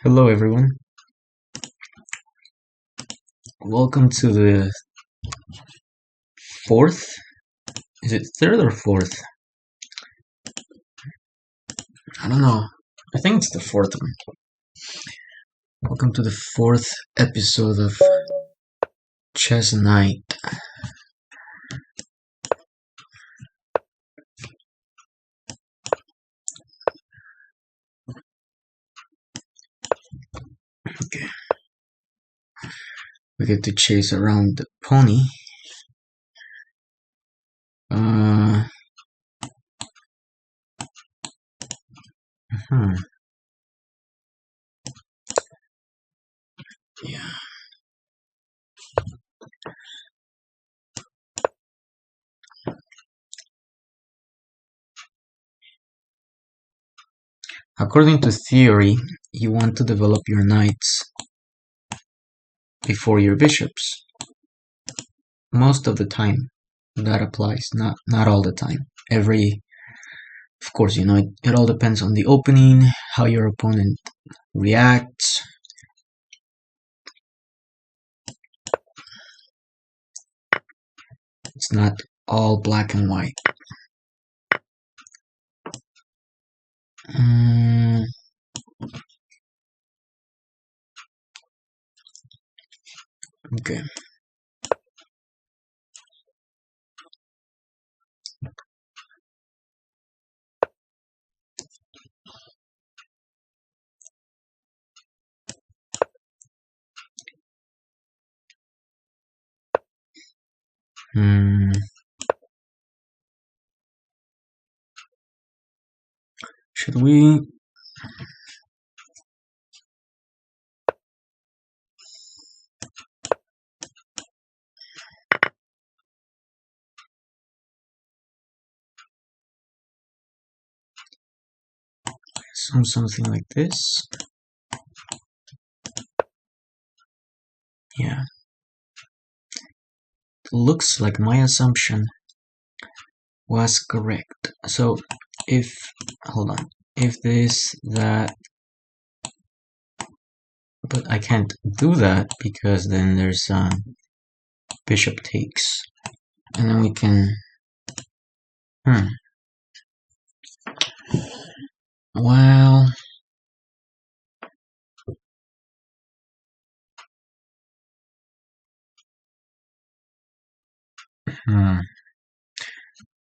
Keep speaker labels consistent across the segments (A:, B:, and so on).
A: Hello everyone. Welcome to the fourth. Is it third or fourth? I don't know. I think it's the fourth one. Welcome to the fourth episode of Chess Night. Okay. We get to chase around the pony. Hmm. Yeah. According to theory, you want to develop your knights before your bishops. Most of the time, that applies. Not all the time. Of course, it all depends on the opening, how your opponent reacts. It's not all black and white. Okay. Should we? Something like this. Yeah. Looks like my assumption was correct. So hold on, if this, that, but I can't do that because then there's bishop takes, and then we can, well,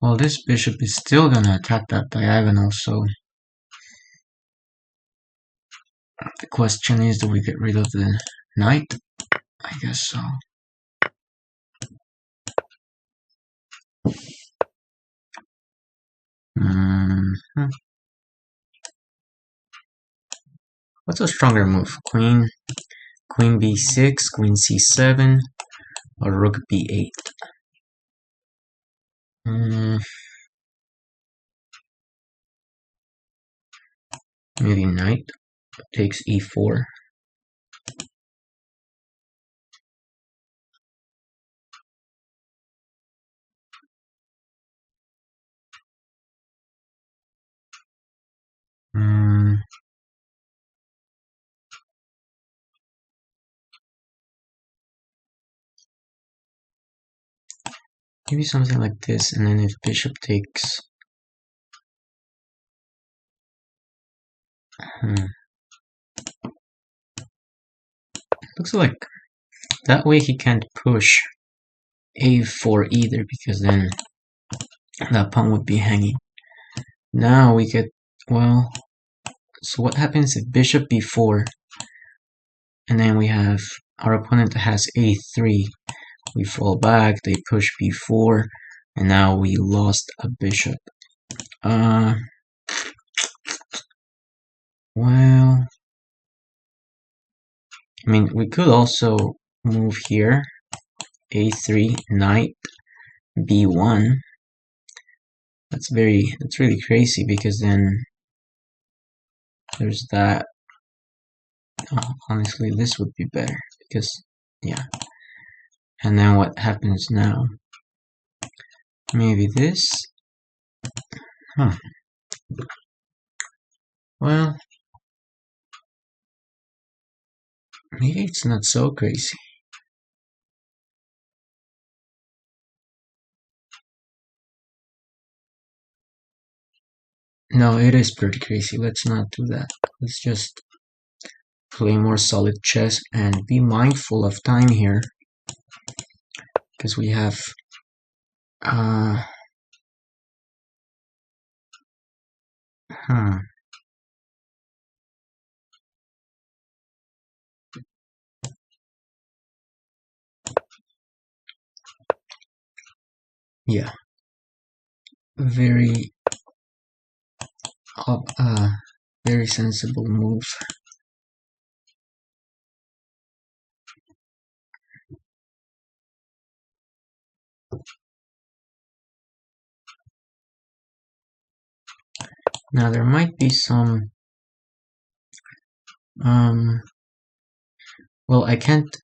A: well, this bishop is still gonna attack that diagonal, so the question is, do we get rid of the knight? I guess so. What's a stronger move? Queen b6, queen c7, or rook b8? Maybe knight takes e4. Maybe something like this, and then if bishop takes... Looks like that way he can't push a4 either, because then that pawn would be hanging. Now we get, well, so what happens if bishop b4, and then we have our opponent has a3, we fall back, they push b4, and now we lost a bishop. Well, I mean, we could also move here, a3, knight, b1. That's really crazy, because then there's that. Oh, honestly, this would be better, because, yeah. And then what happens now? Maybe this. Well, maybe it's not so crazy. No, it is pretty crazy. Let's not do that. Let's just play more solid chess and be mindful of time here, because we have uh hmm, yeah, very very sensible move. Now there might be some well, I can't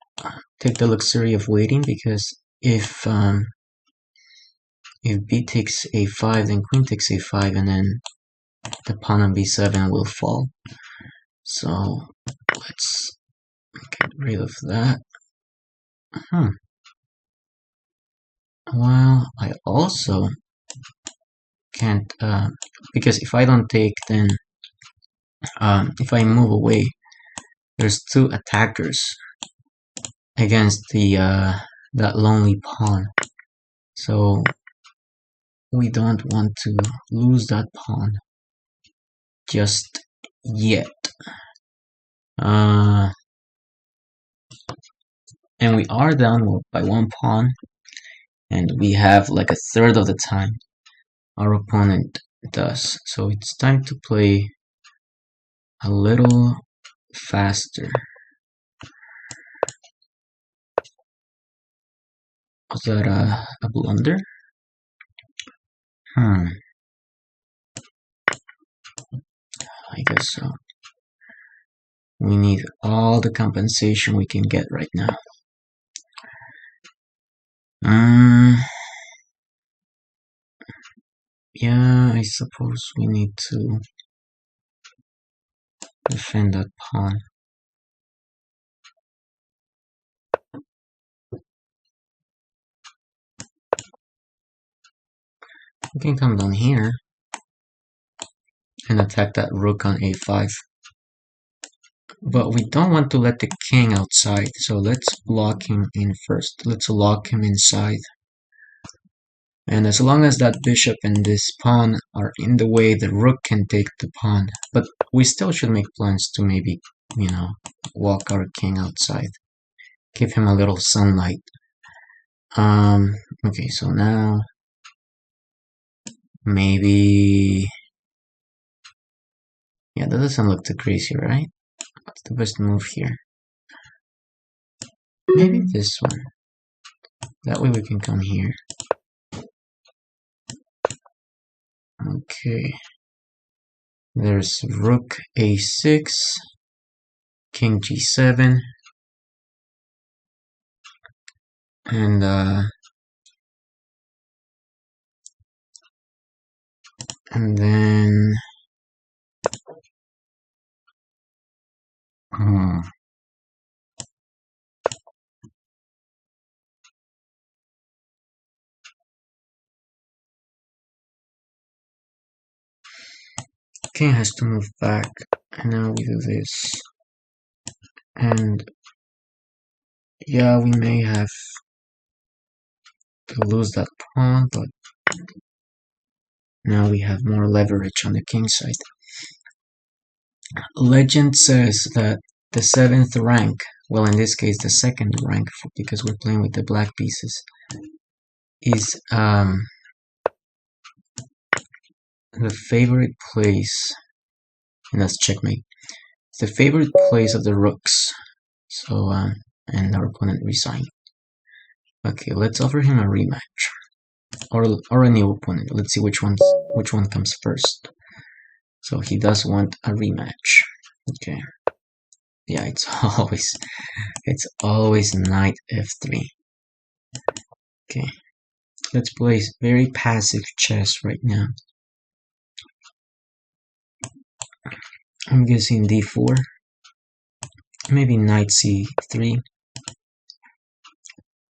A: take the luxury of waiting, because if b takes a5, then queen takes a5, and then the pawn on b7 will fall. So let's get rid of that. Well, I also can't, because if I don't take, then if I move away, there's two attackers against the that lonely pawn. So we don't want to lose that pawn just yet. And we are down by one pawn, and we have like a third of the time our opponent does. So it's time to play a little faster. Was that a blunder? I guess so. We need all the compensation we can get right now. Yeah, I suppose we need to defend that pawn. We can come down here and attack that rook on a5. But we don't want to let the king outside, so let's block him in first. Let's lock him inside. And as long as that bishop and this pawn are in the way, the rook can take the pawn. But we still should make plans to maybe, walk our king outside. Give him a little sunlight. Okay, so now maybe, yeah, that doesn't look too crazy, right? What's the best move here? Maybe this one. That way we can come here. Okay. There's rook a6, king g7, and then king has to move back, and now we do this. And yeah, we may have to lose that pawn, but now we have more leverage on the king side. Legend says that the 7th rank, well, in this case the 2nd rank, because we're playing with the black pieces, is the favorite place, and that's checkmate. It's the favorite place of the rooks. So and our opponent resigned. Okay, let's offer him a rematch, or a new opponent. Let's see which one comes first. So he does want a rematch. Okay. Yeah, it's always knight f3. Okay. Let's play very passive chess right now. I'm guessing d4. maybe knight c3.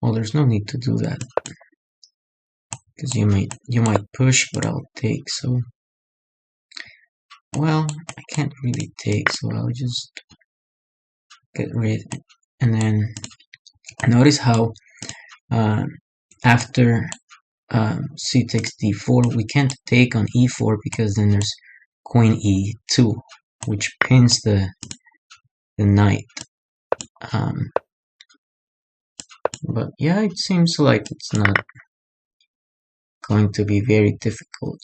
A: Well, there's no need to do that because you might push, but I'll take. So, well, I can't really take, so I'll just get rid. And then notice how after c takes d4, we can't take on e4 because then there's queen e2, which pins the knight. But yeah, it seems like it's not going to be very difficult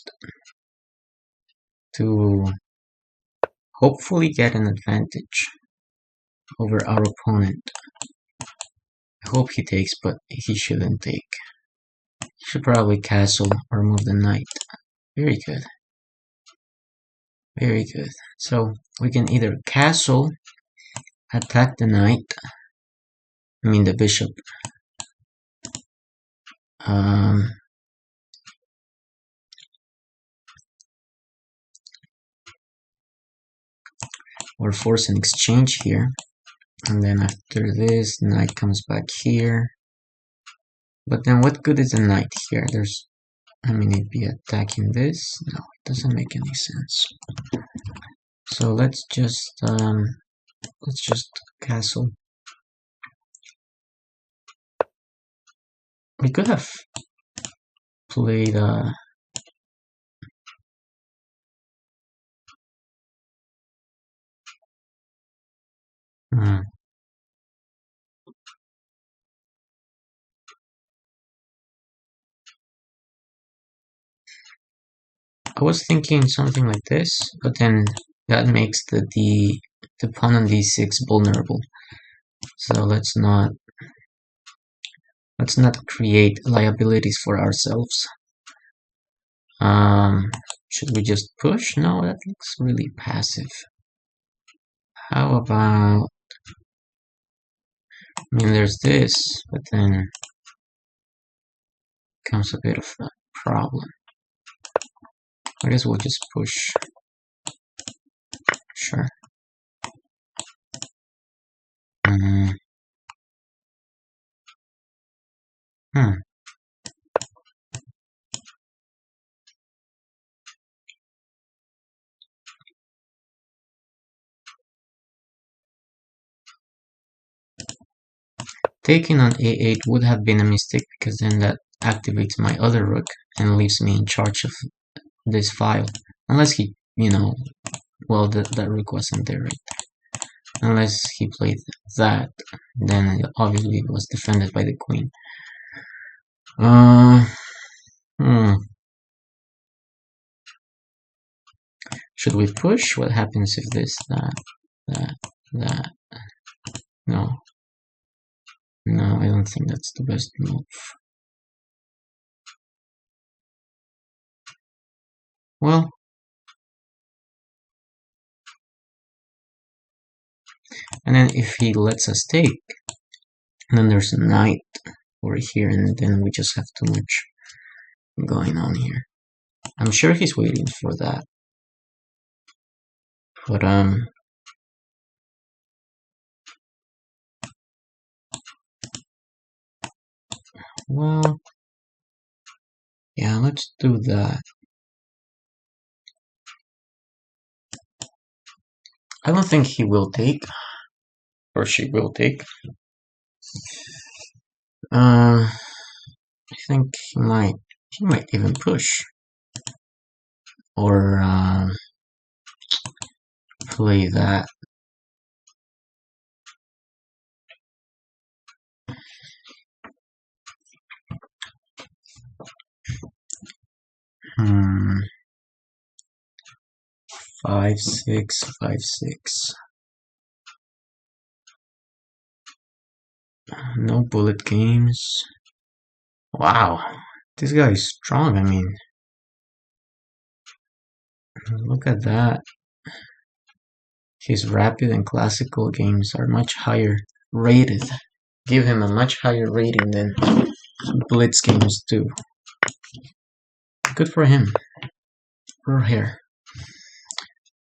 A: to hopefully get an advantage over our opponent. I hope he takes, but he shouldn't take. He should probably castle or move the knight. Very good. Very good. So we can either castle, attack the knight, I mean the bishop, or force an exchange here. And then after this, knight comes back here. But then what good is a knight here? It'd be attacking this. No, it doesn't make any sense. So let's just castle. We could have played I was thinking something like this, but then that makes the pawn on d6 vulnerable. So let's not create liabilities for ourselves. Should we just push? No, that looks really passive. How about, there's this, but then comes a bit of a problem. I guess we'll just push. Sure. Taking on a8 would have been a mistake because then that activates my other rook and leaves me in charge of this file. Unless he, well, that rook wasn't there right there. Unless he played that, then obviously it was defended by the queen. Should we push? What happens if this, that? No. No, I don't think that's the best move. Well, and then if he lets us take, then there's a knight over here, and then we just have too much going on here. I'm sure he's waiting for that. But, well, yeah, let's do that. I don't think he will take, or she will take. I think he might even push, or play that. Five, six, 5, 6. No bullet games. Wow, this guy is strong. Look at that. His rapid and classical games are much higher rated. Give him a much higher rating than blitz games do. Good for him. For her.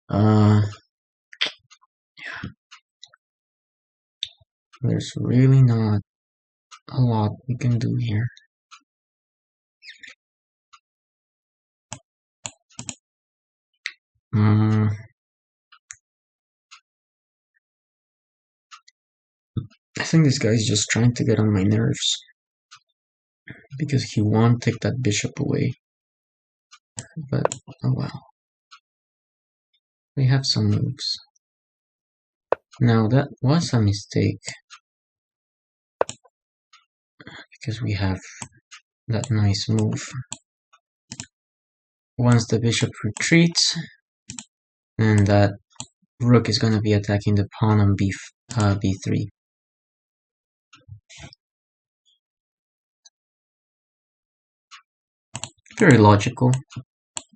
A: Yeah. there's really not a lot we can do here. I think this guy's just trying to get on my nerves because he won't take that bishop away. But oh well. We have some moves. Now that was a mistake because we have that nice move. Once the bishop retreats, then that rook is going to be attacking the pawn on b3. Very logical,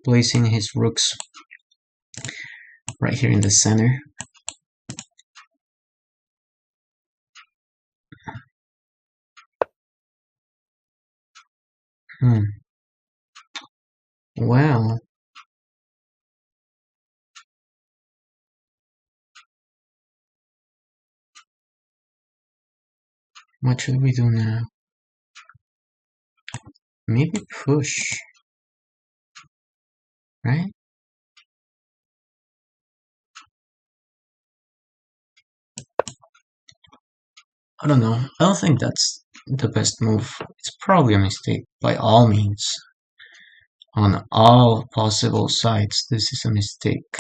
A: placing his rooks right here in the center. Well, what should we do now? Maybe push, right? I don't know. I don't think that's the best move. It's probably a mistake by all means. On all possible sides, this is a mistake.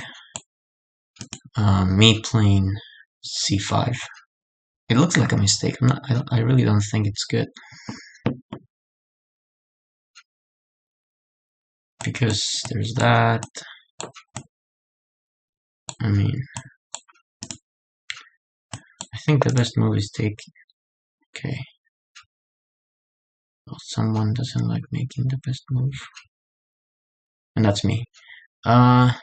A: Me playing c5. It looks like a mistake. I really don't think it's good. Because there's that. I mean, I think the best move is take. Okay. Well, someone doesn't like making the best move. And that's me. I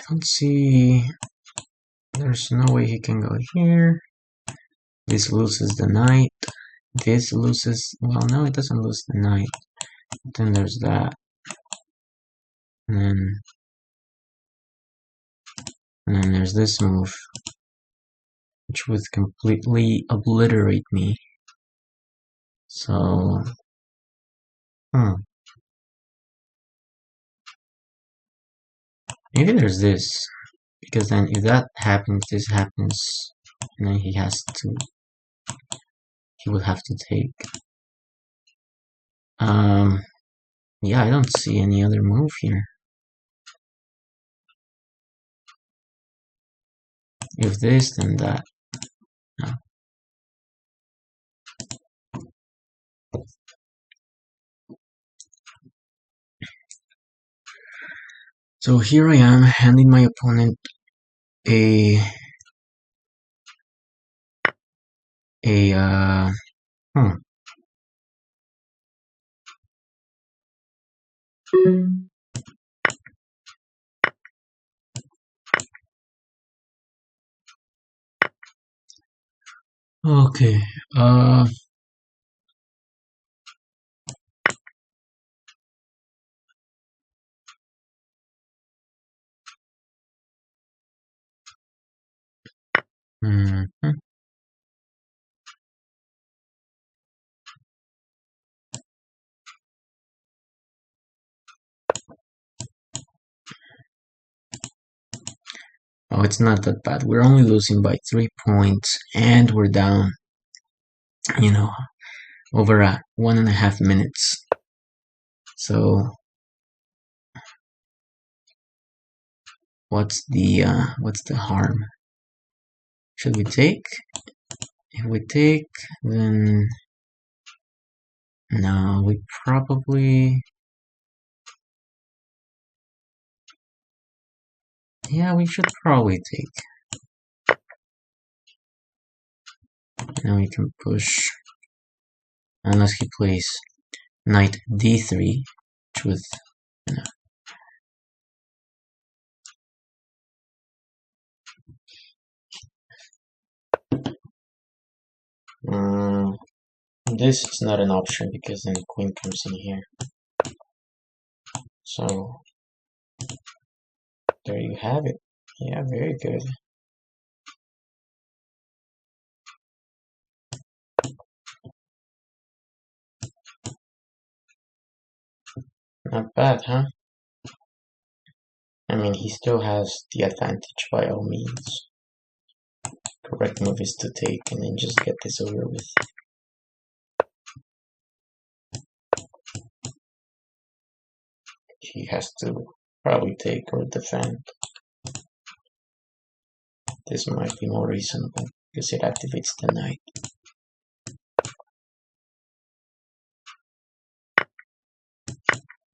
A: don't see. There's no way he can go here. This loses the knight. This loses. Well, no, it doesn't lose the knight. Then there's that. And then there's this move, which would completely obliterate me. So, maybe there's this, because then if that happens, this happens, and then he would have to take. Yeah, I don't see any other move here. If this, then that. No. So here I am handing my opponent okay, Oh, it's not that bad. We're only losing by 3 points, and we're down, over 1.5 minutes. So, what's the harm? Should we take? If we take, then no, we probably. Yeah, we should probably take. Now we can push. Unless he plays knight d3, which would, Mm, this is not an option because then queen comes in here. So there you have it. Yeah, very good. Not bad, huh? I mean, he still has the advantage by all means. Correct move is to take and then just get this over with. He has to probably take or defend. This might be more reasonable because it activates the knight.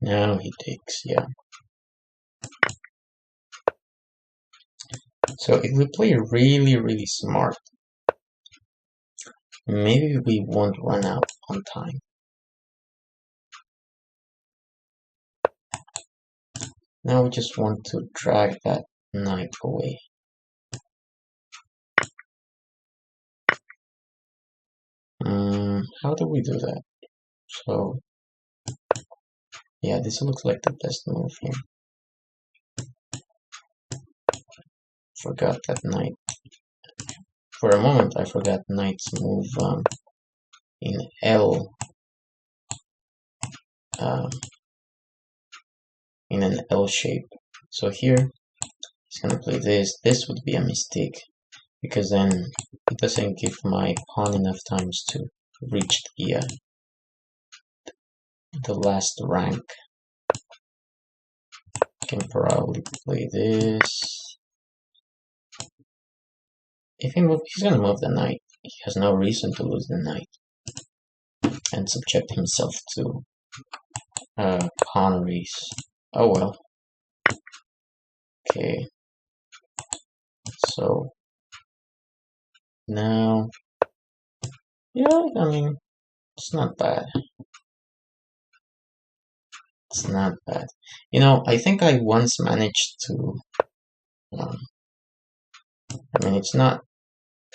A: Now he takes, yeah. So if we play really smart, maybe we won't run out on time. Now we just want to drag that knight away. How do we do that? So, yeah, this looks like the best move here. Forgot that knight. For a moment, I forgot knight's move in L. In an L shape. So here, he's gonna play this. This would be a mistake because then it doesn't give my pawn enough times to reach the last rank. Can probably play this. If he's gonna move the knight, he has no reason to lose the knight and subject himself to pawn race. Oh well. Okay. So now, yeah, I mean, it's not bad. It's not bad. You know, I think I once managed to. I mean, it's not,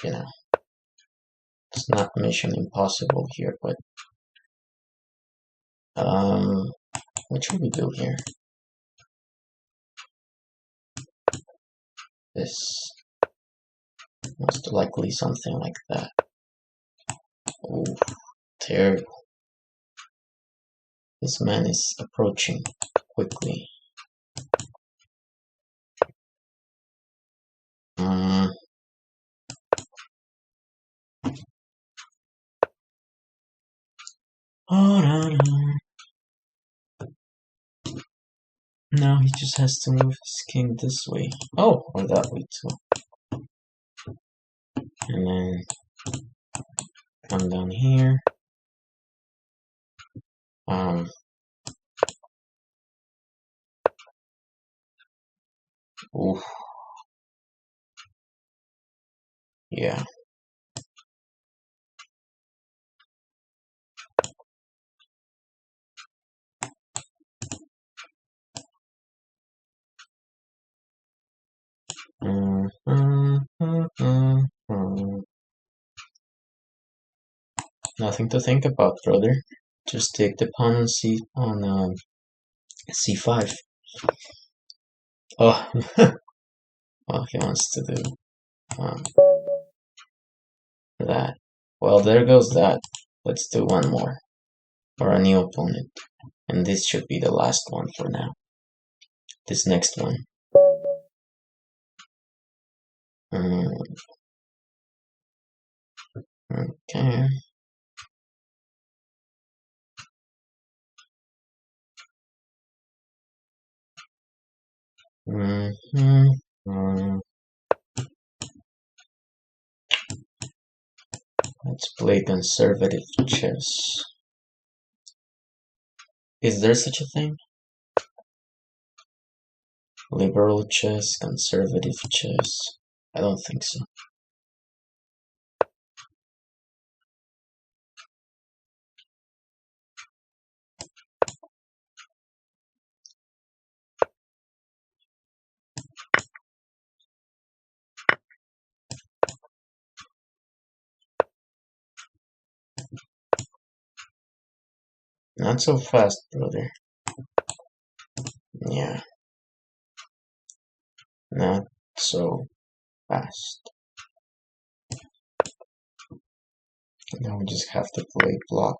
A: you know, it's not mission impossible here, but what should we do here? This most likely something like that. Oh, terrible. This man is approaching quickly. Oh, no. Now he just has to move his king this way. Oh, or that way too. And then come down here. Oof. Yeah. Nothing to think about, brother. Just take the pawn on c5. Oh, well, he wants to do that. Well, there goes that. Let's do one more. Or a new opponent. And this should be the last one for now. This next one. Okay. Let's play conservative chess. Is there such a thing? Liberal chess, conservative chess? I don't think so. Not so fast, brother. Yeah. Not so fast. Now we just have to play block.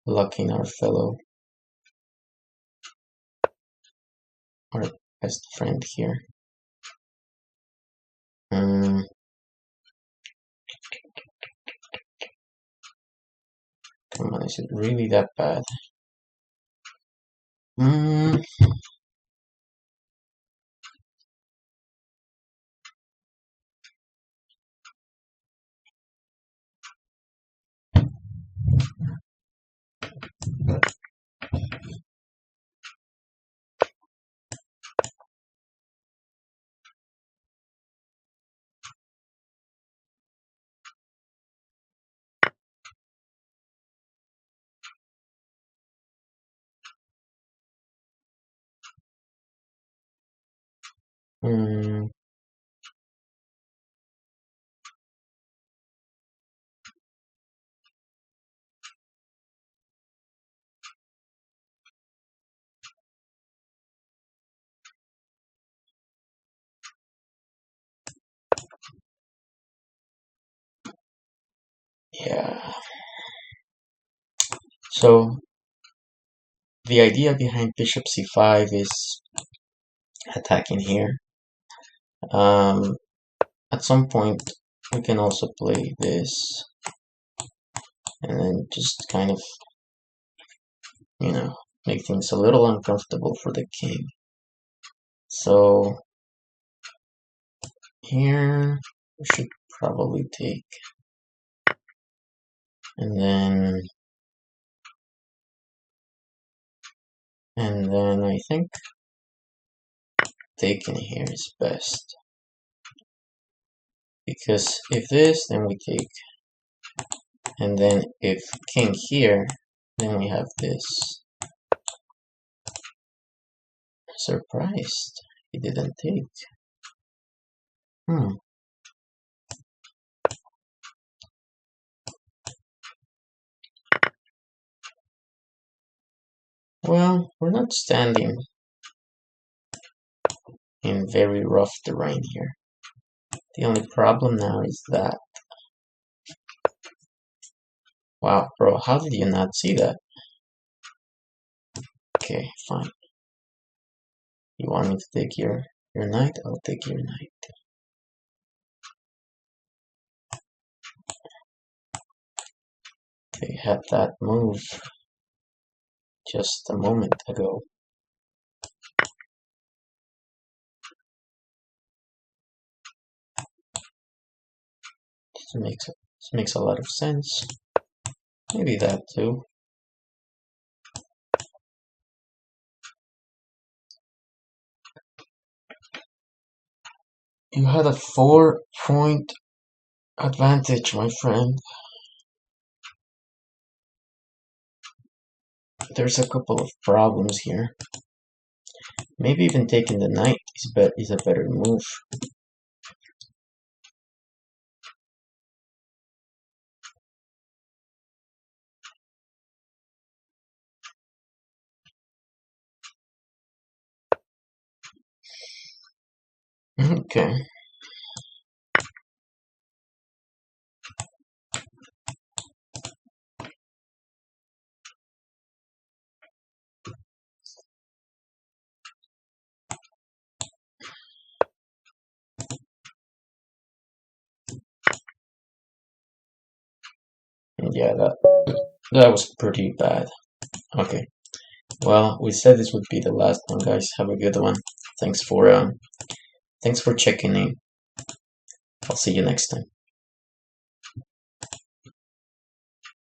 A: Locking our fellow, our best friend here. Come on, is it really that bad? Yeah. So the idea behind bishop c5 is attacking here. At some point we can also play this and then just kind of, make things a little uncomfortable for the king. So here we should probably take, and then I think taking here is best, because if this, then we take, and then if king here, then we have this. Surprised he didn't take. Well, we're not standing in very rough terrain here. The only problem now is that... Wow, bro, how did you not see that? Okay, fine. You want me to take your knight? I'll take your knight. They had that move just a moment ago. This makes a lot of sense. Maybe that too. You had a 4-point advantage, my friend. There's a couple of problems here. Maybe even taking the knight is a better move. Okay. Yeah, that was pretty bad. Okay. Well, we said this would be the last one, guys. Have a good one. Thanks for checking in. I'll see you next time.